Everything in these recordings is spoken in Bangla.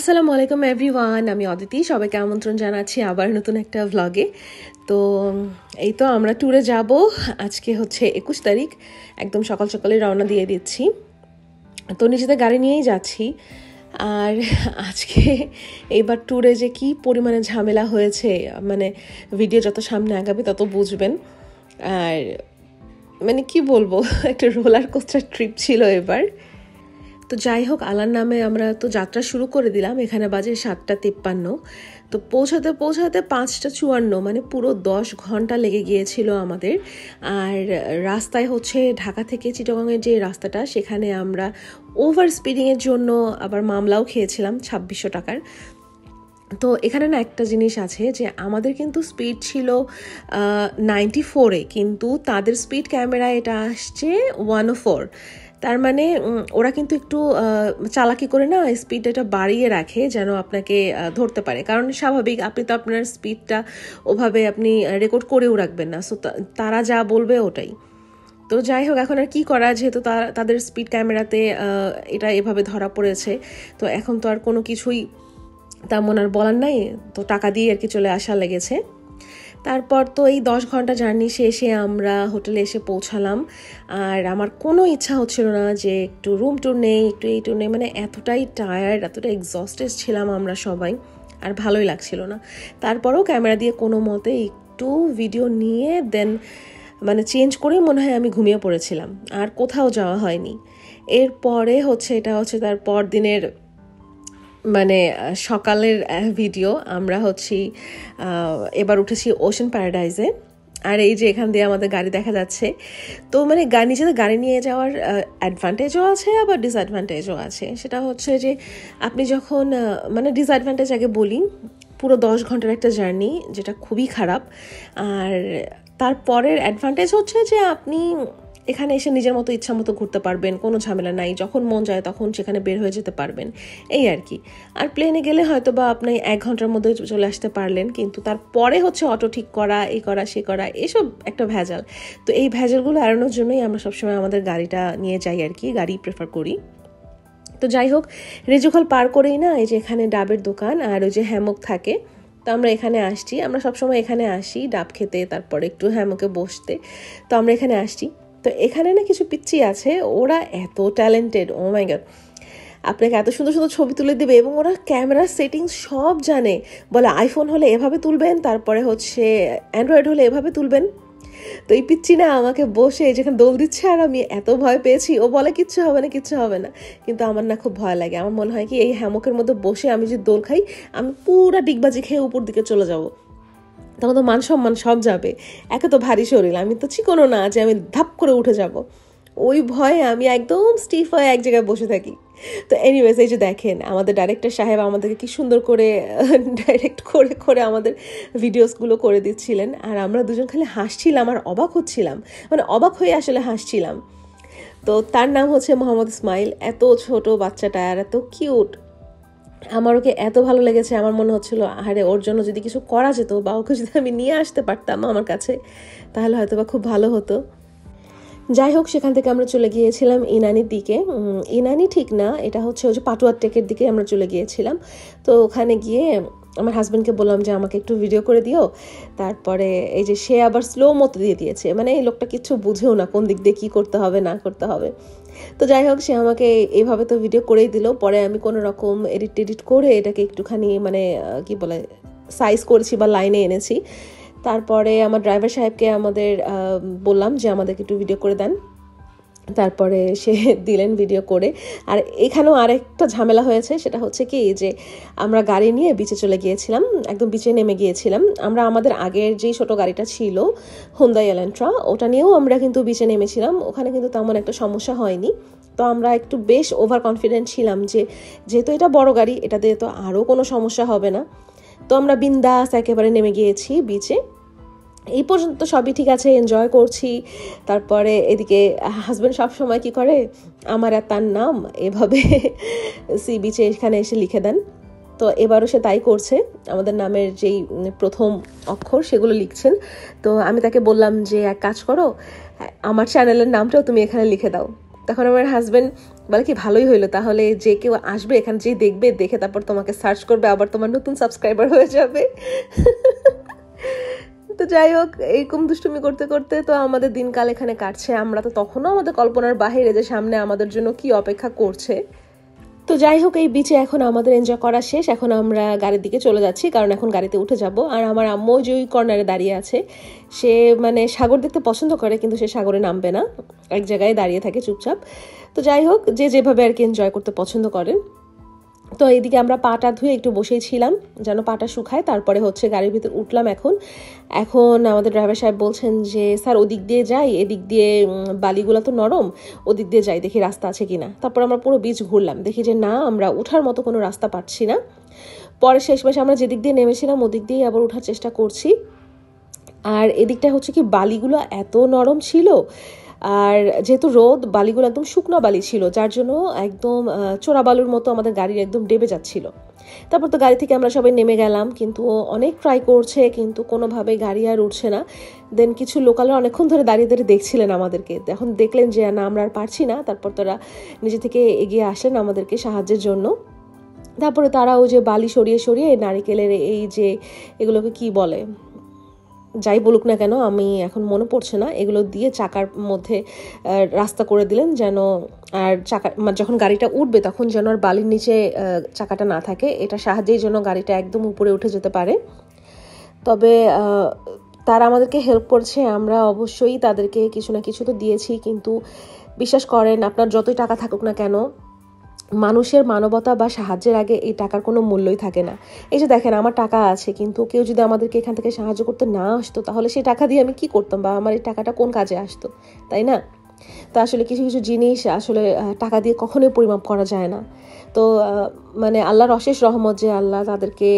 আসসালামু আলাইকুম এভরিওয়ান, আমি অদিতি। সবাইকে আমন্ত্রণ জানাচ্ছি আবার নতুন একটা ভ্লগে। তো এই তো আমরা ট্যুরে যাব। আজকে হচ্ছে 21 তারিখ, একদম সকাল সকালে রওনা দিয়ে দিচ্ছি। তো নিজেদের গাড়ি নিয়েই যাচ্ছি। আর আজকে এইবার ট্যুরে যে কি পরিমাণে ঝামেলা হয়েছে, মানে ভিডিও যত সামনে আগাবে তত বুঝবেন। আর মানে কি বলবো, একটা রোলার কোস্টার ট্রিপ ছিল এবার। তো যাই হোক, আল্লাহর নামে আমরা তো যাত্রা শুরু করে দিলাম। এখানে বাজে 7:53। তো পৌঁছাতে 5:54, মানে পুরো 10 ঘন্টা লেগে গিয়েছিল আমাদের। আর রাস্তায় হচ্ছে ঢাকা থেকে চিটাগংয়ের যে রাস্তাটা, সেখানে আমরা ওভার স্পিডিংয়ের জন্য আবার মামলাও খেয়েছিলাম 2600 টাকার। তো এখানে না একটা জিনিস আছে যে আমাদের কিন্তু স্পিড ছিল 94-এ, কিন্তু তাদের স্পিড ক্যামেরায় এটা আসছে 104। তার মানে ওরা কিন্তু একটু চালাকি করে না স্পিড এটা বাড়িয়ে রাখে যেন আপনাকে ধরতে পারে। কারণ স্বাভাবিক, আপনি তো আপনার স্পিডটা ওভাবে আপনি রেকর্ড করেও রাখবেন না, সো তারা যা বলবে ওটাই। তো যাই হোক, এখন আর কি করা, যেহেতু তাদের স্পিড ক্যামেরাতে এটা এভাবে ধরা পড়েছে, তো এখন তো আর কোনো কিছুই তেমন আর বলার নাই। তো টাকা দিয়ে আর কি চলে আসা লেগেছে। তারপর তো এই 10 ঘন্টা জার্নি শেষে আমরা হোটেলে এসে পৌঁছালাম। আর আমার কোনো ইচ্ছা হচ্ছিল না যে একটু রুম ট্যুর নেই, একটু এই ট্যুর নেই, মানে এতটাই টায়ার্ড, এতটাই এক্সস্টেড ছিলাম আমরা সবাই, আর ভালোই লাগছিল না। তারপরেও ক্যামেরা দিয়ে কোনো মতে একটু ভিডিও নিয়ে দেন মানে চেঞ্জ করেই মনে হয় আমি ঘুমিয়ে পড়েছিলাম, আর কোথাও যাওয়া হয়নি। এরপরে হচ্ছে এটা হচ্ছে তার পর দিনের মানে সকালের ভিডিও। আমরা হচ্ছি এবার উঠেছি ওশেন প্যারাডাইজে। আর এই যে এখান দিয়ে আমাদের গাড়ি দেখা যাচ্ছে। তো মানে নিজেদের গাড়ি নিয়ে যাওয়ার অ্যাডভান্টেজও আছে, আবার ডিসঅ্যাডভান্টেজও আছে। সেটা হচ্ছে যে আপনি যখন মানে ডিসঅ্যাডভান্টেজ আগে বলি, পুরো 10 ঘন্টার একটা জার্নি, যেটা খুবই খারাপ। আর তারপরের অ্যাডভান্টেজ হচ্ছে যে আপনি এখানে এসে নিজের মতো ইচ্ছা মতো ঘুরতে পারবেন, কোনো ঝামেলা নাই, যখন মন যায় তখন সেখানে বের হয়ে যেতে পারবেন, এই আর কি। আর প্লেনে গেলে হয়তো বা আপনি 1 ঘন্টার মধ্যে চলে আসতে পারলেন, কিন্তু তারপরে হচ্ছে অটো ঠিক করা, এই করা সে করা, এসব একটা ভেজাল। তো এই ভেজালগুলো এড়ানোর জন্যই আমরা সবসময় আমাদের গাড়িটা নিয়ে যাই আর কি, গাড়ি প্রেফার করি। তো যাই হোক, রেজুখাল পার করেই না এই যে এখানে ডাবের দোকান আর ওই যে হ্যামক থাকে। তো আমরা এখানে আসছি, আমরা সবসময় এখানে আসি ডাব খেতে, তারপরে একটু হ্যামকে বসতে। তো আমরা এখানে আসছি। তো এখানে না কিছু পিচ্চি আছে, ওরা এত ট্যালেন্টেড, ও মাই গড। আপনাকে এত সুন্দর সুন্দর ছবি তুলে দেবে, এবং ওরা ক্যামেরার সেটিংস সব জানে। বলে আইফোন হলে এভাবে তুলবেন, তারপরে হচ্ছে অ্যান্ড্রয়েড হলে এভাবে তুলবেন। তো এই পিচ্চি না আমাকে বসে যেখানে দোল দিচ্ছে, আর আমি এত ভয় পেয়েছি। ও বলে কিচ্ছু হবে না, কিচ্ছু হবে না, কিন্তু আমার না খুব ভয় লাগে। আমার মনে হয় কি, এই হ্যামকের মধ্যে বসে আমি যদি দোল খাই, আমি পুরা ডিগবাজি খেয়ে উপর দিকে চলে যাব, তখন তো মান সম্মান সব যাবে। একে তো ভারী শরীর, আমি তো চিকনো না যে আমি ধাপ করে উঠে যাব। ওই ভয়ে আমি একদম স্টিফ হয়ে এক জায়গায় বসে থাকি। তো এনিওয়েজ, এই যে দেখেন আমাদের ডাইরেক্টর সাহেব আমাদেরকে কি সুন্দর করে ডাইরেক্ট করে করে আমাদের ভিডিওসগুলো করে দিচ্ছিলেন, আর আমরা দুজন খালি হাসছিলাম আর অবাক হচ্ছিলাম, মানে অবাক হয়ে আসলে হাসছিলাম। তো তার নাম হচ্ছে মোহাম্মদ ইসমাইল। এত ছোট বাচ্চাটা আর এত কিউট, আমার ওকে এত ভালো লেগেছে। আমার মনে হচ্ছিল, আরে ওর জন্য যদি কিছু করা যেত, বা ওকে যদি আমি নিয়ে আসতে পারতাম আমার কাছে, তাহলে হয়তো বা খুব ভালো হতো। যাই হোক, সেখান থেকে আমরা চলে গিয়েছিলাম ইনানির দিকে। ইনানি ঠিক না, এটা হচ্ছে ওই যে পাটুয়ার টেকের দিকে আমরা চলে গিয়েছিলাম। তো ওখানে গিয়ে আমার হাজব্যান্ডকে বললাম যে আমাকে একটু ভিডিও করে দিও। তারপরে এই যে সে আবার স্লো মতো দিয়ে দিয়েছে, মানে এই লোকটা কিছু বুঝেও না কোন দিক দিয়ে কী করতে হবে না করতে হবে। তো যাই হোক, সে আমাকে এইভাবে তো ভিডিও করেই দিল। পরে আমি কোনো রকম এডিট করে এটাকে একটুখানি মানে কি বলে সাইজ করেছি বা লাইনে এনেছি। তারপরে আমার ড্রাইভার সাহেবকে আমাদের বললাম যে আমাদেরকে একটু ভিডিও করে দেন। তারপরে সে দিলেন ভিডিও করে। আর এখানেও আরেকটা ঝামেলা হয়েছে, সেটা হচ্ছে কি যে আমরা গাড়ি নিয়ে বিচে চলে গিয়েছিলাম, একদম বিচে নেমে গিয়েছিলাম। আমরা আমাদের আগের যেই ছোটো গাড়িটা ছিল হুন্দাই এলান্ট্রা, ওটা নিয়েও আমরা কিন্তু বিচে নেমেছিলাম, ওখানে কিন্তু তেমন একটা সমস্যা হয়নি। তো আমরা একটু বেশ ওভার কনফিডেন্ট ছিলাম যে যেহেতু এটা বড় গাড়ি, এটাতে তো আরও কোনো সমস্যা হবে না। তো আমরা বিন্দাস একেবারে নেমে গিয়েছি বিচে। এই পর্যন্ত সবই ঠিক আছে, এনজয় করছি। তারপরে এদিকে হাজব্যান্ড সবসময় কি করে, আমার আর তার নাম এভাবে সি বিচে এখানে এসে লিখে দেন। তো এবারও সে তাই করছে, আমাদের নামের যেই প্রথম অক্ষর সেগুলো লিখছেন। তো আমি তাকে বললাম যে এক কাজ করো, আমার চ্যানেলের নামটাও তুমি এখানে লিখে দাও। তখন আমার হাজব্যান্ড বলে কি ভালোই হইলো, তাহলে যে কেউ আসবে এখানে যেই দেখবে, দেখে তারপর তোমাকে সার্চ করবে, আবার তোমার নতুন সাবস্ক্রাইবার হয়ে যাবে। তো যাই হোক, এইরকম দুষ্টুমি করতে করতে তো আমাদের দিনকাল এখানে কাটছে। আমরা তো তখনও আমাদের কল্পনার বাহিরে যে সামনে আমাদের জন্য কি অপেক্ষা করছে। তো যাই হোক, এই বিচে এখন আমাদের এনজয় করা শেষ। এখন আমরা গাড়ির দিকে চলে যাচ্ছি, কারণ এখন গাড়িতে উঠে যাব। আর আমার আম্মু যে ওই কর্নারে দাঁড়িয়ে আছে, সে মানে সাগর দেখতে পছন্দ করে, কিন্তু সে সাগরে নামবে না, এক জায়গায় দাঁড়িয়ে থাকে চুপচাপ। তো যাই হোক, যে যেভাবে আর কি এনজয় করতে পছন্দ করেন। তো এইদিকে আমরা পাটা ধুয়ে একটু বসেই ছিলাম যেন পাটা শুকায়, তারপরে হচ্ছে গাড়ির ভিতর উঠলাম। এখন আমাদের ড্রাইভার সাহেব বলছেন যে স্যার ওদিক দিয়ে যাই, এদিক দিয়ে বালিগুলো তো নরম, ওদিক দিয়ে যাই, দেখি রাস্তা আছে কিনা। তারপর আমরা পুরো বিচ ঘুরলাম, দেখি যে না, আমরা উঠার মতো কোনো রাস্তা পাচ্ছি না। পরে শেষমেশ আমরা যেদিক দিয়ে নেমেছিলাম ওদিক দিয়েই আবার ওঠার চেষ্টা করছি। আর এদিকটা হচ্ছে কি বালিগুলো এত নরম ছিল, আর যেহেতু রোদ, বালিগুলো একদম শুকনো বালি ছিল, যার জন্য একদম চোরা বালুর মতো আমাদের গাড়ি একদম ডেবে যাচ্ছিল। তারপর তো গাড়ি থেকে আমরা সবাই নেমে গেলাম, কিন্তু অনেক ট্রাই করছে, কিন্তু কোনোভাবেই গাড়ি আর উঠছে না। দেন কিছু লোকালরা অনেকক্ষণ ধরে দাঁড়িয়ে দাঁড়িয়ে দেখছিলেন আমাদেরকে। এখন দেখলেন যে না, আমরা আর পারছি না, তারপর তারা নিজে থেকে এগিয়ে আসলেন আমাদেরকে সাহায্যের জন্য। তারপরে তারা ওই যে বালি সরিয়ে সরিয়ে নারিকেলের এই যে এগুলোকে কি বলে, যাই বলুক না কেন, আমি এখন মনে পড়ছে না, এগুলো দিয়ে চাকার মধ্যে রাস্তা করে দিলেন যেন, আর চাকা যখন গাড়িটা উঠবে তখন যেন আর বালির নিচে চাকাটা না থাকে। এটা সাহায্যেই যেন গাড়িটা একদম উপরে উঠে যেতে পারে। তবে তারা আমাদেরকে হেল্প করছে, আমরা অবশ্যই তাদেরকে কিছু না কিছু তো দিয়েছি, কিন্তু বিশ্বাস করেন, আপনার যতই টাকা থাকুক না কেন, মানুষের মানবতা বা সাহায্যের আগে এই টাকার কোনো মূল্যই থাকে না। এই যে দেখেন, আমার টাকা আছে, কিন্তু কেউ যদি আমাদেরকে এখান থেকে সাহায্য করতে না আসতো, তাহলে সেই টাকা দিয়ে আমি কি করতাম, বা আমার এই টাকাটা কোন কাজে আসতো, তাই না? তো আসলে কিছু কিছু জিনিস আসলে টাকা দিয়ে কখনোই পরিমাপ করা যায় না। তো মানে আল্লাহর অশেষ রহমত যে আল্লাহ তাদেরকে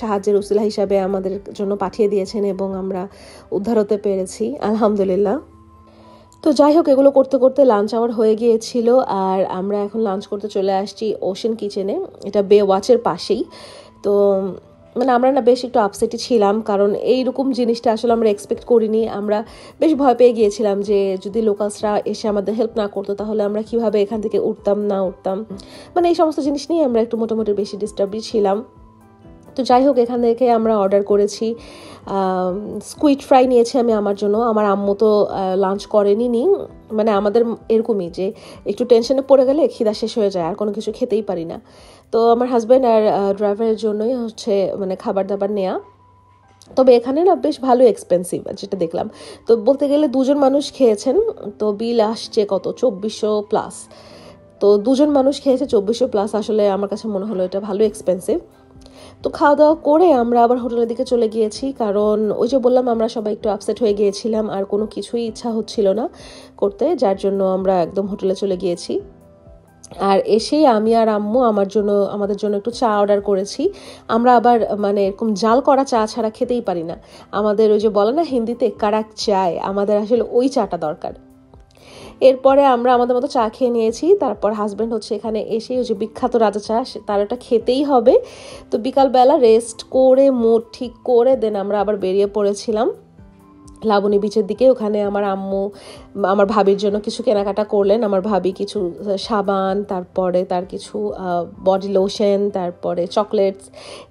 সাহায্যের উসিলা হিসাবে আমাদের জন্য পাঠিয়ে দিয়েছেন, এবং আমরা উদ্ধার হতে পেরেছি, আলহামদুলিল্লাহ। তো যাই হোক, এগুলো করতে করতে লাঞ্চ আওয়ার হয়ে গিয়েছিল, আর আমরা এখন লাঞ্চ করতে চলে আসছি ওশেন কিচেনে। এটা বে ওয়াচের পাশেই। তো মানে আমরা না বেশ একটু আপসেটই ছিলাম, কারণ এইরকম জিনিসটা আসলে আমরা এক্সপেক্ট করিনি। আমরা বেশ ভয় পেয়ে গিয়েছিলাম যে যদি লোকালসরা এসে আমাদের হেল্প না করতো, তাহলে আমরা কিভাবে এখান থেকে উঠতাম না উঠতাম, মানে এই সমস্ত জিনিস নিয়ে আমরা একটু মোটামুটি বেশি ডিস্টার্বই ছিলাম। তো যাই হোক, এখান থেকে আমরা অর্ডার করেছি স্কুইড ফ্রাই নিয়েছি আমি আমার জন্য। আমার আম্মু তো লাঞ্চ করেনি। মানে আমাদের এরকমই যে একটু টেনশনে পড়ে গেলে খিদা শেষ হয়ে যায়, আর কোনো কিছু খেতেই পারি না। তো আমার হাজব্যান্ড আর ড্রাইভারের জন্যই হচ্ছে মানে খাবার দাবার নেওয়া। তবে এখানে না বেশ ভালো এক্সপেন্সিভ যেটা দেখলাম। তো বলতে গেলে দুজন মানুষ খেয়েছেন, তো বিল আসছে কত, 2400+। তো দুজন মানুষ খেয়েছে 2400+। আসলে আমার কাছে মনে হলো এটা ভালো এক্সপেন্সিভ। তো খাওয়া দাওয়া করে আমরা আবার হোটেলের দিকে চলে গিয়েছি, কারণ ওই যে বললাম আমরা সবাই একটু আপসেট হয়ে গিয়েছিলাম, আর কোনো কিছুই ইচ্ছা হচ্ছিল না করতে, যার জন্য আমরা একদম হোটেলে চলে গিয়েছি। আর এসেই আমি আর আম্মু আমাদের জন্য একটু চা অর্ডার করেছি। আমরা আবার মানে এরকম জাল করা চা ছাড়া খেতেই পারি না। আমাদের ওই যে বলে না হিন্দিতে কারাক চায়, আমাদের আসলে ওই চাটা দরকার। এরপরে আমরা আমাদের মতো চা খেয়ে নিয়েছি। তারপর হাজব্যান্ড হচ্ছে এখানে এসে ওই যে বিখ্যাত রাজা চা, তার ওটা খেতেই হবে। তো বিকালবেলা রেস্ট করে মুড ঠিক করে দেন আমরা আবার বেরিয়ে পড়েছিলাম লাবণী বিচের দিকে। ওখানে আমার আম্মু আমার ভাবির জন্য কিছু কেনাকাটা করলেন। আমার ভাবি কিছু সাবান, তারপরে তার কিছু বডি লোশন, তারপরে চকলেটস,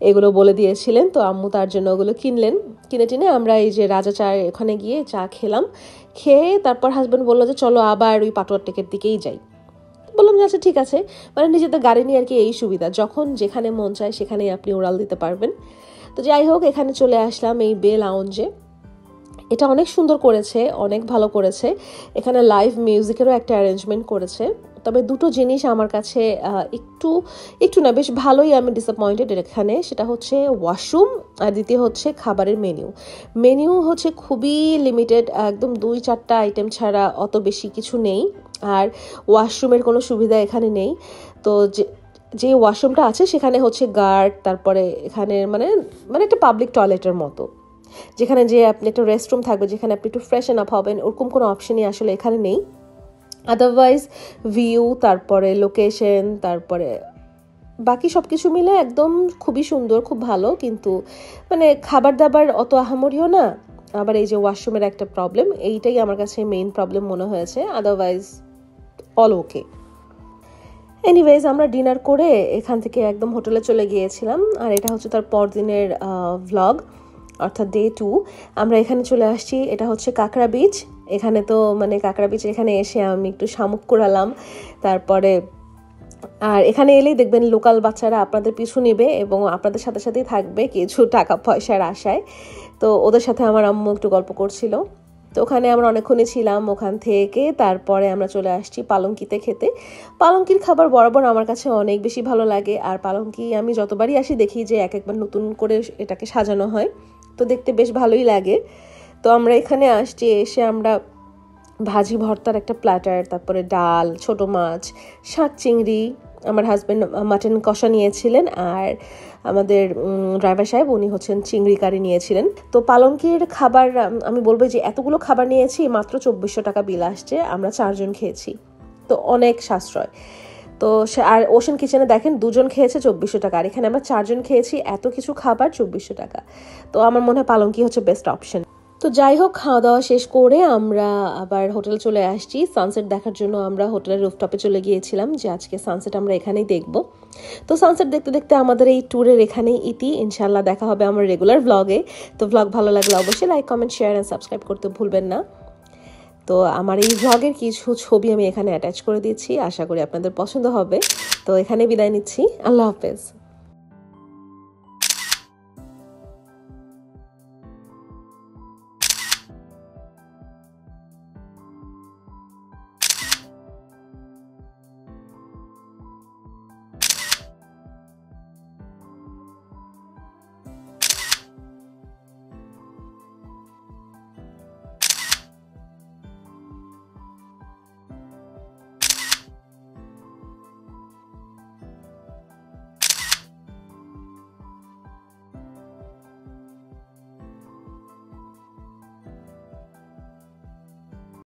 এগুলো বলে দিয়েছিলেন। তো আম্মু তার জন্য ওগুলো কিনলেন। কিনে টিনে আমরা এই যে রাজা চা ওখানে গিয়ে চা খেলাম। খেয়ে তারপর হাজব্যান্ড বললো যে চলো আবার ওই পাটোয়ার টেকের দিকেই যাই। বললাম যে আচ্ছা ঠিক আছে, মানে নিজেদের গাড়ি নিয়ে আর কি এই সুবিধা, যখন যেখানে মন চায় সেখানেই আপনি উড়াল দিতে পারবেন। তো যাই হোক, এখানে চলে আসলাম এই বে লাউঞ্জে। এটা অনেক সুন্দর করেছে, অনেক ভালো করেছে। এখানে লাইভ মিউজিকেরও একটা অ্যারেঞ্জমেন্ট করেছে। তবে দুটো জিনিস আমার কাছে একটু না বেশ ভালোই আমি ডিসঅ্যাপয়েন্টেড এখানে। সেটা হচ্ছে ওয়াশরুম, আর দ্বিতীয় হচ্ছে খাবারের মেনু হচ্ছে খুবই লিমিটেড, একদম 2-4টা আইটেম ছাড়া অত বেশি কিছু নেই। আর ওয়াশরুমের কোনো সুবিধা এখানে নেই। তো যে ওয়াশরুমটা আছে সেখানে হচ্ছে গার্ড, তারপরে এখানে মানে একটা পাবলিক টয়লেটের মতো, যেখানে যে আপনি একটা রেস্টরুম থাকবে যেখানে আপনি একটু ফ্রেশন আপ হবেন, ওরকম কোনো অপশনই আসলে এখানে নেই। আদারওয়াইজ ভিউ, তারপরে লোকেশন, তারপরে বাকি সব কিছু মিলে একদম খুবই সুন্দর, খুব ভালো। কিন্তু মানে খাবার দাবার অত আহামরিও না। আবার এই যে ওয়াশরুমের একটা প্রবলেম, এইটাই আমার কাছে মেইন প্রবলেম মনে হয়েছে। আদারওয়াইজ অল ওকে। এনিওয়েজ আমরা ডিনার করে এখান থেকে একদম হোটেলে চলে গিয়েছিলাম। আর এটা হচ্ছে তার পরদিনের ভ্লগ, অর্থাৎ ডে 2। আমরা এখানে চলে আসছি, এটা হচ্ছে কাঁকড়া বিচ। এখানে তো মানে কাঁকড়া বিচ এখানে এসে আমি একটু শামুক কুড়ালাম। তারপরে আর এখানে এলেই দেখবেন লোকাল বাচ্চারা আপনাদের পিছু নেবে এবং আপনাদের সাথে সাথেই থাকবে কিছু টাকা পয়সার আশায়। তো ওদের সাথে আমার আম্মু একটু গল্প করছিল। তো ওখানে আমরা অনেকক্ষণই ছিলাম। ওখান থেকে তারপরে আমরা চলে আসছি পালঙ্কিতে খেতে। পালঙ্কির খাবার বরাবর আমার কাছে অনেক বেশি ভালো লাগে। আর পালঙ্কি আমি যতবারই আসি দেখি যে একবার নতুন করে এটাকে সাজানো হয়, তো দেখতে বেশ ভালোই লাগে। তো আমরা এখানে আসছি, এসে আমরা ভাজি ভর্তার একটা প্ল্যাটার, তারপরে ডাল, ছোট মাছ, শাক, চিংড়ি, আমার হাজব্যান্ড মাটন কষা নিয়েছিলেন, আর আমাদের ড্রাইভার সাহেব উনি হচ্ছেন চিংড়ি কারি নিয়েছিলেন। তো পালঙ্কির খাবার আমি বলবো যে এতগুলো খাবার নিয়েছি, মাত্র 2400 টাকা বিল আসছে। আমরা 4 জন খেয়েছি, তো অনেক সাশ্রয়। তো আর ওশান কিচেনে দেখেন 2 জন খেয়েছে 2400 টাকা, আর এখানে আমরা 4 জন খেয়েছি, এত কিছু খাবার 2400 টাকা। তো আমার মনে হয় পালঙ্কি হচ্ছে বেস্ট অপশন। তো যাই হোক, খাওয়া দাওয়া শেষ করে আমরা আবার হোটেলে চলে আসছি সানসেট দেখার জন্য। আমরা হোটেলের রুফটপে চলে গিয়েছিলাম যে আজকে সানসেট আমরা এখানেই দেখব। তো সানসেট দেখতে দেখতে আমাদের এই ট্যুরের এখানেই ইতি। ইনশাল্লাহ দেখা হবে আমার রেগুলার ব্লগে। তো ব্লগ ভালো লাগলে অবশ্যই like, comment, share and subscribe করতে ভুলবেন না। তো আমার এই ব্লগের কিছু ছবি আমি এখানে অ্যাটাচ করে দিচ্ছি, আশা করি আপনাদের পছন্দ হবে। তো এখানে বিদায় নিচ্ছি, আল্লাহ হাফেজ।